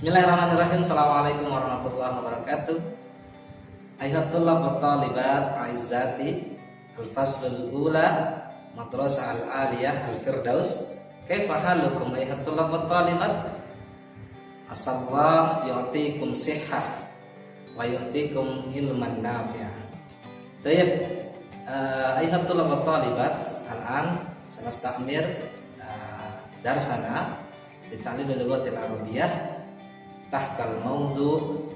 Bismillahirrahmanirrahim. Assalamualaikum warahmatullahi wabarakatuh. Ayuhat tullab wa talibat aizzati al-faslul ula madrasah al-aliyah al-firdaus. Kaifa halukum ayuhat tullab wa talibat? Asallahu yu'tikum sihhah wa yu'tikum ilman nafi'ah. Baik, ayuhat tullab wa talibat, al-an sanastamir darsana di ta'lim al-lughatil arabiyyah tahtal maudu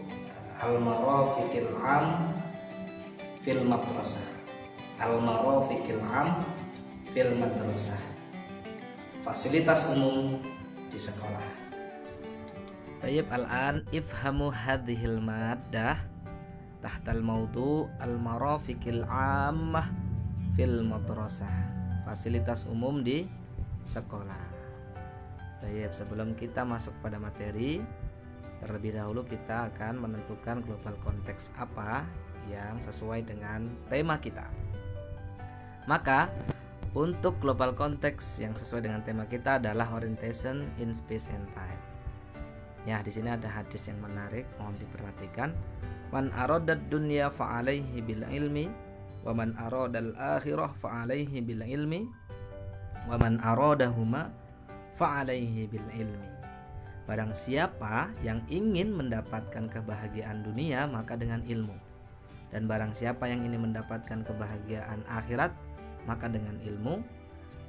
al-marafiqil am fil madrasah. Al-marafiqil am fil madrasah, fasilitas umum di sekolah. Tayyib, al-an ifhamu hadhil maddah tahtal maudu al-marafiqil ammah fil madrasah, fasilitas umum di sekolah. Tayyib, sebelum kita masuk pada materi, terlebih dahulu kita akan menentukan global konteks apa yang sesuai dengan tema kita. Maka untuk global konteks yang sesuai dengan tema kita adalah orientation in space and time. Ya, di sini ada hadis yang menarik, mohon diperhatikan. Man aradad dunya fa alaihi bil ilmi wa man aradal akhirah fa alaihi bil ilmi wa man aradahuma fa alaihi bil ilmi. Barang siapa yang ingin mendapatkan kebahagiaan dunia, maka dengan ilmu. Dan barang siapa yang ingin mendapatkan kebahagiaan akhirat, maka dengan ilmu.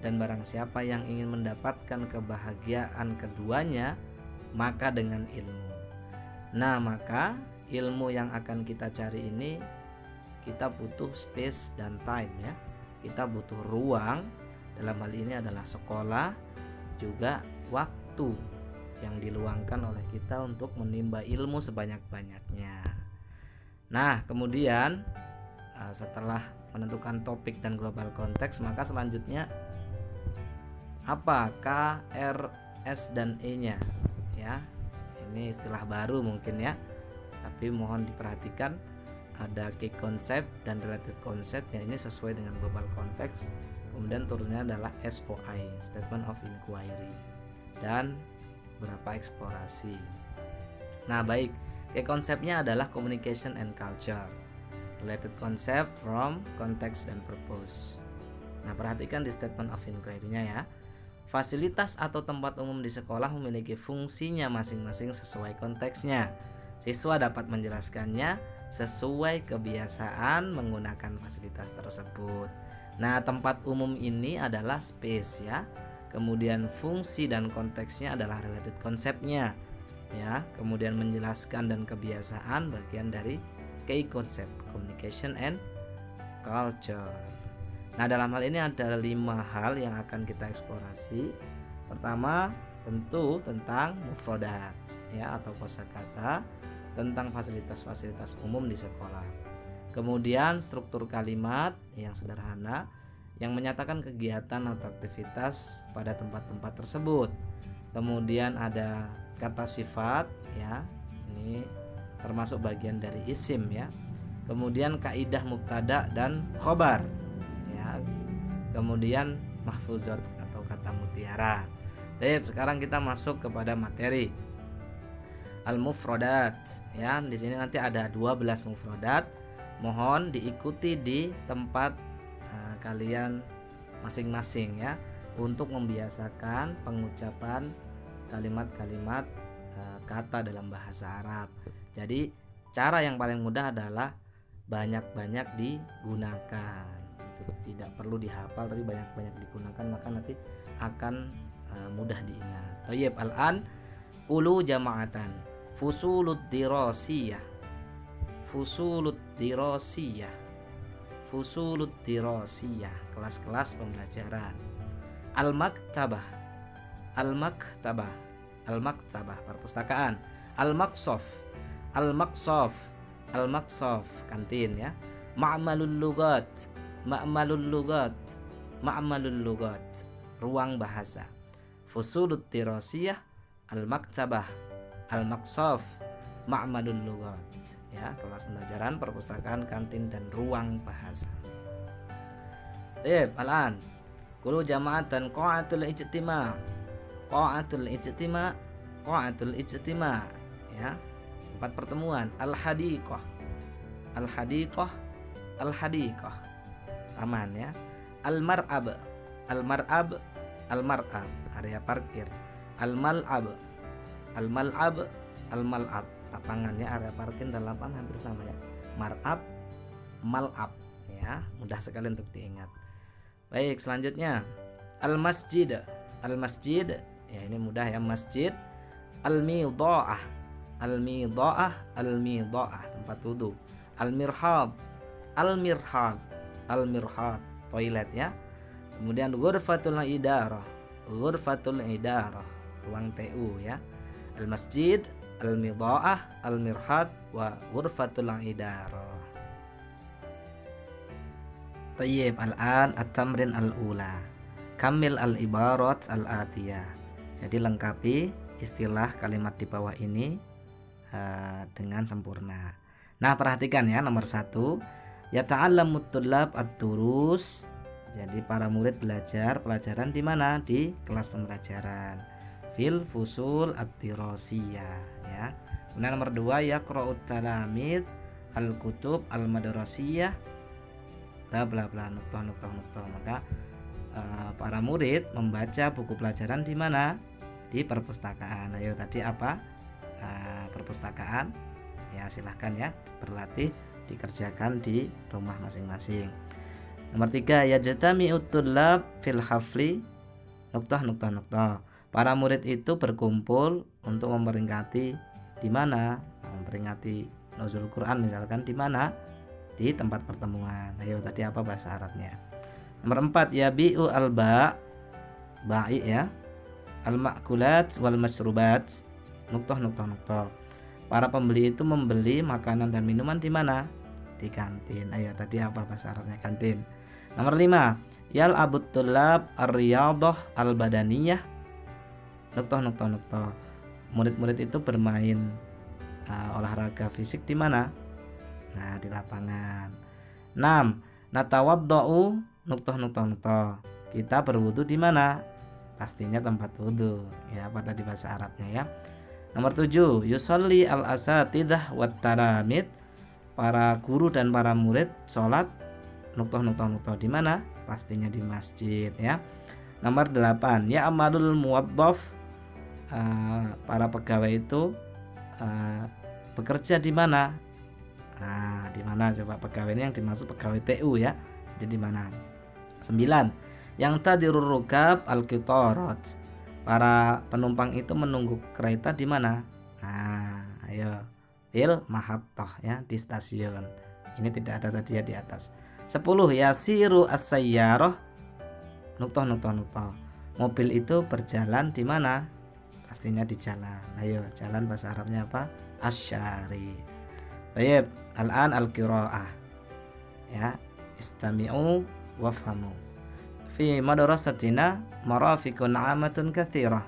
Dan barang siapa yang ingin mendapatkan kebahagiaan keduanya, maka dengan ilmu. Nah, maka ilmu yang akan kita cari ini, kita butuh space dan time ya. Kita butuh ruang, dalam hal ini adalah sekolah, juga waktu yang diluangkan oleh kita untuk menimba ilmu sebanyak-banyaknya. Nah, kemudian setelah menentukan topik dan global konteks, maka selanjutnya apa K, R, S dan E-nya ya. Ini istilah baru mungkin ya, tapi mohon diperhatikan ada key concept dan related concept yang ini sesuai dengan global konteks. Kemudian turunnya adalah SOI, statement of inquiry, dan berapa eksplorasi. Nah, baik, konsepnya adalah communication and culture, related concept from context and purpose. Nah, perhatikan di statement of inquiry-nya ya. Fasilitas atau tempat umum di sekolah memiliki fungsinya masing-masing sesuai konteksnya. Siswa dapat menjelaskannya sesuai kebiasaan menggunakan fasilitas tersebut. Nah, tempat umum ini adalah space ya. Kemudian fungsi dan konteksnya adalah related konsepnya ya. Kemudian menjelaskan dan kebiasaan bagian dari key concept, communication and culture. Nah, dalam hal ini ada 5 hal yang akan kita eksplorasi. Pertama, tentu tentang mufradat ya, atau kosakata, tentang fasilitas-fasilitas umum di sekolah. Kemudian struktur kalimat yang sederhana yang menyatakan kegiatan atau aktivitas pada tempat-tempat tersebut. Kemudian ada kata sifat ya, ini termasuk bagian dari isim ya. Kemudian kaidah mubtada dan khobar ya. Kemudian mahfuzat atau kata mutiara. Baik, sekarang kita masuk kepada materi al-mufradat ya. Di sini nanti ada 12 mufradat. Mohon diikuti di tempat kalian masing-masing ya, untuk membiasakan pengucapan kalimat-kalimat kata dalam bahasa Arab. Jadi cara yang paling mudah adalah banyak-banyak digunakan. Itu tidak perlu dihafal, tapi banyak-banyak digunakan, maka nanti akan mudah diingat. Thayyib, al-an ulu jama'atan fusulud dirasiyah, fusulud dirasiyah, fusulut dirasiyah, kelas-kelas pembelajaran. Al-maktabah, al-maktabah, al-maktabah, perpustakaan. Al-maqsaf, al-maqsaf, al-maqsaf, kantin ya. Ma'malul lugat, ma'malul lugat, ma'malul lugat, ruang bahasa. Fusulut dirasiyah, al-maktabah, al-maqsaf, ma'malul lugat ya, kelas pembelajaran, perpustakaan, kantin, dan ruang bahasa. Al-an kulu jama'atan qa'atul ijtima', qa'atul ijtima', qa'atul ijtima', ya, tempat pertemuan. Al-hadiqah, al-hadiqah, al-hadiqah, taman ya. Al-mar'ab, al-mar'ab, al-mar'ab, area parkir. Al-mal'ab, al-mal'ab, al-mal'ab, lapangannya, area parkir dan lapangan hampir sama ya. Mar'ab, mal'ab ya, mudah sekali untuk diingat. Baik, selanjutnya al-masjid, al-masjid ya, ini mudah ya, masjid. Al-midha'ah, al-midha'ah, al-midha'ah, tempat wudu. Al-mirhad, al-mirhad, al-mirhad, toilet ya. Kemudian ghurfatul idarah, ghurfatul idarah, ruang TU ya. Al-masjid, al-midha'ah, al-mirhad, wa ghurfatul idarah. Tayyib, al-an at-tamrin al-ula. Kamil al-ibarat al-atiyah. Jadi lengkapi istilah kalimat di bawah ini dengan sempurna. Nah, perhatikan ya, nomor 1, yata'allamut tullab ad-durus. Jadi para murid belajar pelajaran di mana? Di kelas pembelajaran. Fil fusul ad-dirasiyah ya. Kemudian nomor 2, yaqra'ut talamid al-kutub al-madrasiyah bla bla bla, nuktah. Maka para murid membaca buku pelajaran di mana? Di perpustakaan. Ayo, tadi apa? Perpustakaan. Ya, silahkan ya, berlatih, dikerjakan di rumah masing-masing. Nomor 3, yajtami'ut tullab fil hafli nuktah. Para murid itu berkumpul untuk memperingati di mana? Memperingati nuzul Quran misalkan di mana? Di tempat pertemuan. Ayo, tadi apa bahasa Arabnya? Nomor 4, yabi'u al-ba', ba'i ya, al-ma'kulat wal masyrubat nuktah. Para pembeli itu membeli makanan dan minuman di mana? Di kantin. Ayo, tadi apa bahasa Arabnya kantin? Nomor 5, yal abut tulab ar-riyadah al-badaniyah nuktah. Murid-murid itu bermain olahraga fisik di mana? Nah, di lapangan. 6, natawaddau nuktah. Kita berwudu di mana? Pastinya tempat wudu. Ya, apa tadi bahasa Arabnya ya? Nomor 7, yusolli al-asatidah wat talamid. Para guru dan para murid sholat nuktah di mana? Pastinya di masjid ya. Nomor 8, ya amalul muwaddaf. Para pegawai itu bekerja di mana? Nah, di mana coba pegawai ini yang dimaksud pegawai TU ya. Jadi di mana? 9, yang tadirur rukab al-qitarat. Para penumpang itu menunggu kereta di mana? Nah, ayo, fil mahattah ya, di stasiun. Ini tidak ada tadi ya di atas. 10, yasiru as-sayyarah nuktah. Mobil itu berjalan di mana? Pastinya di jalan. Ayo, jalan bahasa Arabnya apa? Asyari. Tayyib, al-an al-qiraah ya, istami'u wafhamu. Fi madrasatina marafiqun 'amatun katsirah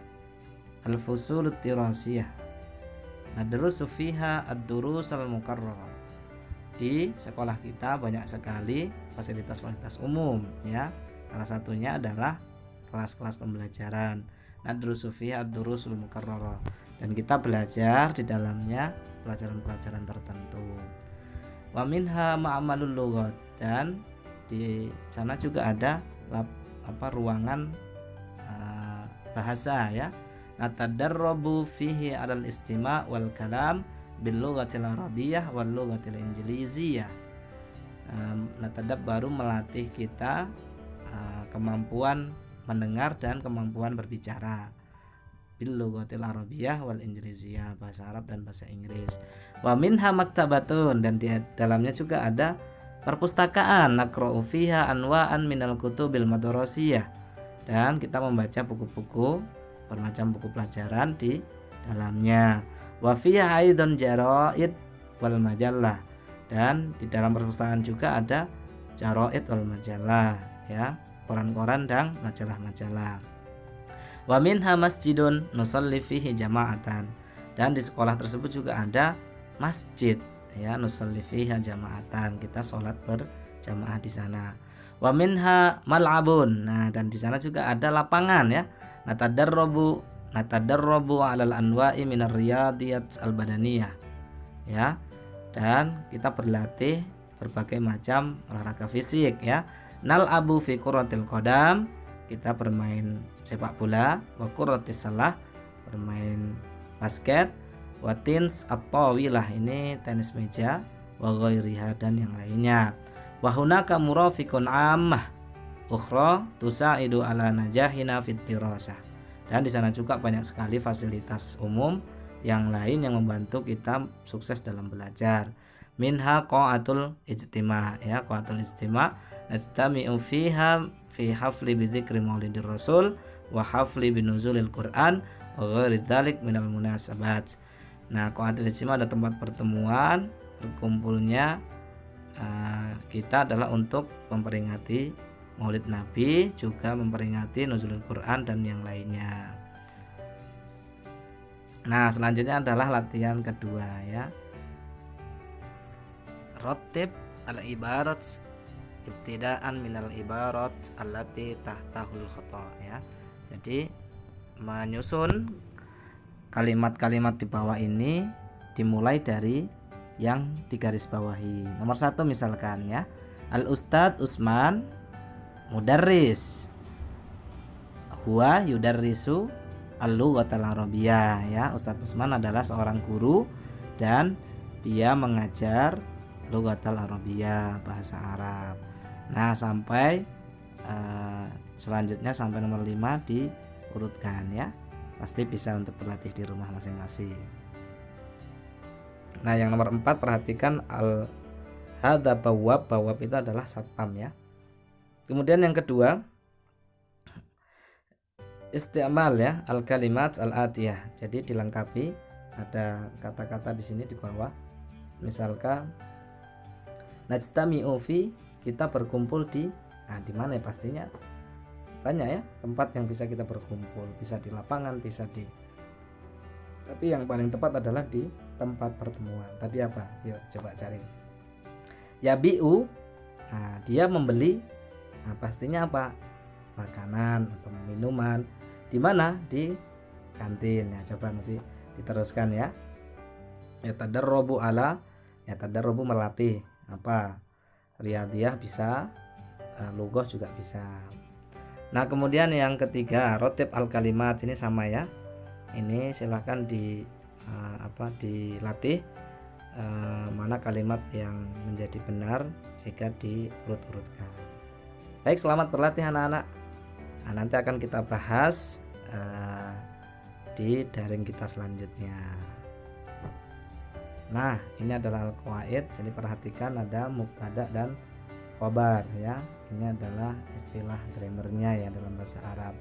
al-fusul ad-dirasiyah nadrusu fiha ad-durus al-mukarrarah. Di sekolah kita banyak sekali fasilitas-fasilitas umum ya. Salah satunya adalah kelas-kelas pembelajaran. Nadrusu fiha ad-durusul mukarrarah, dan kita belajar di dalamnya pelajaran-pelajaran tertentu. Wa minha ma'amalul lughat, dan di sana juga ada ruangan bahasa ya. Natadarrabu fihi 'alal istima' wal kalam bil lughatil arabiyyah wal lughatil injiliziyah. Baru melatih kita kemampuan mendengar dan kemampuan berbicara bil lughatil arabiyyah wal injiliziyah, bahasa Arab dan bahasa Inggris. Wa minha maktabatun, dan di dalamnya juga ada perpustakaan. Naqra'u fiha anwa'an minal kutubil madrasiyah, dan kita membaca buku-buku, bermacam buku pelajaran di dalamnya. Wa fiha aidan jaraid wal majallah, dan di dalam perpustakaan juga ada jaraid wal majallah ya, koran-koran dan majalah-majalah. Wa minha masjidun nusalli fihi jama'atan, dan di sekolah tersebut juga ada masjid ya, nusalli fihi jama'atan, kita sholat berjamaah di sana. Wa minha mal'abun, nah dan di sana juga ada lapangan ya. Natadarrabu natadarrabu 'alal anwa'i minar riyadiyat al-badaniyah, ya. Dan kita berlatih berbagai macam olahraga fisik, ya. Nal'abu fi qurratil qadam, kita bermain sepak bola, wa qurratis salah, bermain basket, wa tins at-tawilah, ini tenis meja, wa ghairiha, dan yang lainnya. Wa hunaka murafiqun 'ammah ukhra tusaidu ala najahina fit dirasah. Dan di sana juga banyak sekali fasilitas umum yang lain yang membantu kita sukses dalam belajar. Minha qa'atul ijtima', ya, qa'atul ijtima' najtami'u fiha fi hafli bi dzikri maulidir rasul wa hafli bi nuzulil Qur'an wa ghairi dzalik minal munasabat. Nah, qa'atul ijtima' ada tempat pertemuan, berkumpulnya kita adalah untuk memperingati Maulid Nabi, juga memperingati nuzulul Quran dan yang lainnya. Nah, selanjutnya adalah latihan kedua, ya. Rattib al-ibarat ibtidaan minal ibarat allati tahtahul khata, ya. Jadi menyusun kalimat-kalimat di bawah ini dimulai dari yang digarisbawahi. Nomor 1 misalkan, ya. Al-Ustadz Usman mudarris, huwa yudarrisu al-lughatal arabiyyah, ya. Ustadz Usman adalah seorang guru dan dia mengajar lughatal arabiyyah, bahasa Arab. Nah, sampai selanjutnya sampai nomor 5 diurutkan, ya. Pasti bisa untuk berlatih di rumah masing-masing. Nah, yang nomor 4 perhatikan hadza bawab itu adalah satpam, ya. Kemudian yang kedua, isti'mal, ya, al-kalimat al-atiyah. Jadi dilengkapi, ada kata-kata di sini di bawah. Misalkan najtami'u fi, kita berkumpul di, nah di mana ya, pastinya banyak, ya, tempat yang bisa kita berkumpul, bisa di lapangan, bisa di, tapi yang paling tepat adalah di tempat pertemuan. Tadi apa? Yuk coba cari. Yabi'u, nah dia membeli, nah pastinya apa? Makanan atau minuman. Di mana? Di kantin, ya. Coba nanti diteruskan, ya. Yatadarrabu ala, yatadarrabu melatih apa? Riyadiyah bisa, lughah juga bisa. Nah, kemudian yang ketiga, rotib al kalimat, ini sama, ya. Ini silahkan dilatih mana kalimat yang menjadi benar jika diurut-urutkan. Baik, selamat berlatih anak-anak. Nah, nanti akan kita bahas di daring kita selanjutnya. Nah, ini adalah al-qawaid. Jadi perhatikan ada mubtada dan khobar, ya. Ini adalah istilah grammarnya, ya, dalam bahasa Arab.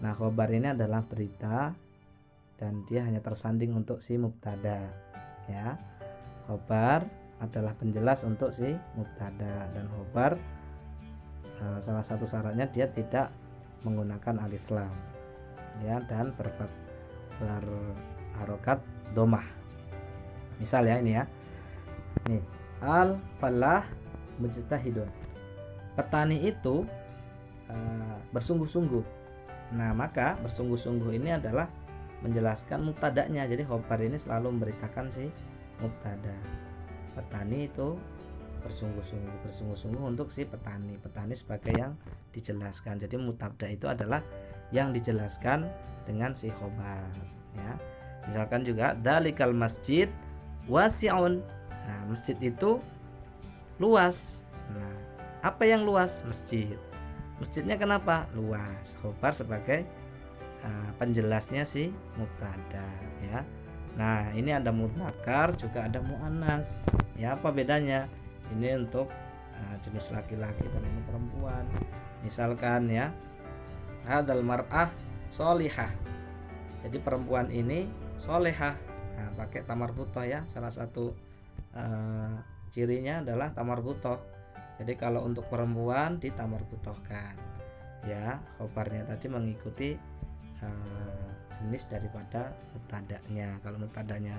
Nah, khobar ini adalah berita dan dia hanya tersanding untuk si mubtada, ya. Khobar adalah penjelas untuk si mubtada, dan khobar salah satu syaratnya dia tidak menggunakan alif lam, ya, dan berharokat domah. Misal, ya, ini, ya. Nih, al falah mujtahidun. Petani itu bersungguh-sungguh. Nah, maka bersungguh-sungguh ini adalah menjelaskan mubtadanya. Jadi khobar ini selalu memberitakan si mubtada. Petani itu bersungguh-sungguh untuk si petani sebagai yang dijelaskan. Jadi mubtada itu adalah yang dijelaskan dengan si khobar, ya. Misalkan juga dalikal masjid wasi'un. Nah, masjid itu luas. Nah, apa yang luas? Masjid. Masjidnya kenapa luas? Khobar sebagai penjelasnya si mubtada, ya. Nah, ini ada mudzakkar, juga ada muannas. Ya, apa bedanya? Ini untuk jenis laki-laki dan ini perempuan. Misalkan, ya, hadzal mar'ah sholihah. Jadi perempuan ini sholihah. Nah, pakai tamarbutoh, ya. Salah satu cirinya adalah tamarbutoh. Jadi kalau untuk perempuan ditamarbutohkan, ya. Khobarnya tadi mengikuti jenis daripada mubtadanya. Kalau mubtadanya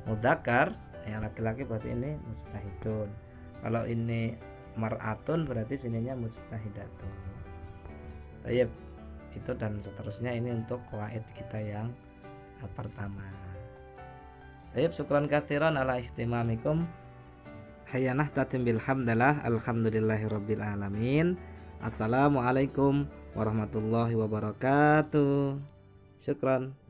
mudzakkar, yang laki-laki berarti ini mujtahidun. Kalau ini mar'atun berarti sininya mujtahidatun. Baik. itu dan seterusnya. Ini untuk qawaid kita yang pertama. Baik, syukran katsiran ala istimamikum. Hayanah tatim bil hamdalah, alhamdulillahirabbil alamin. Assalamualaikum warahmatullahi wabarakatuh. Syukran.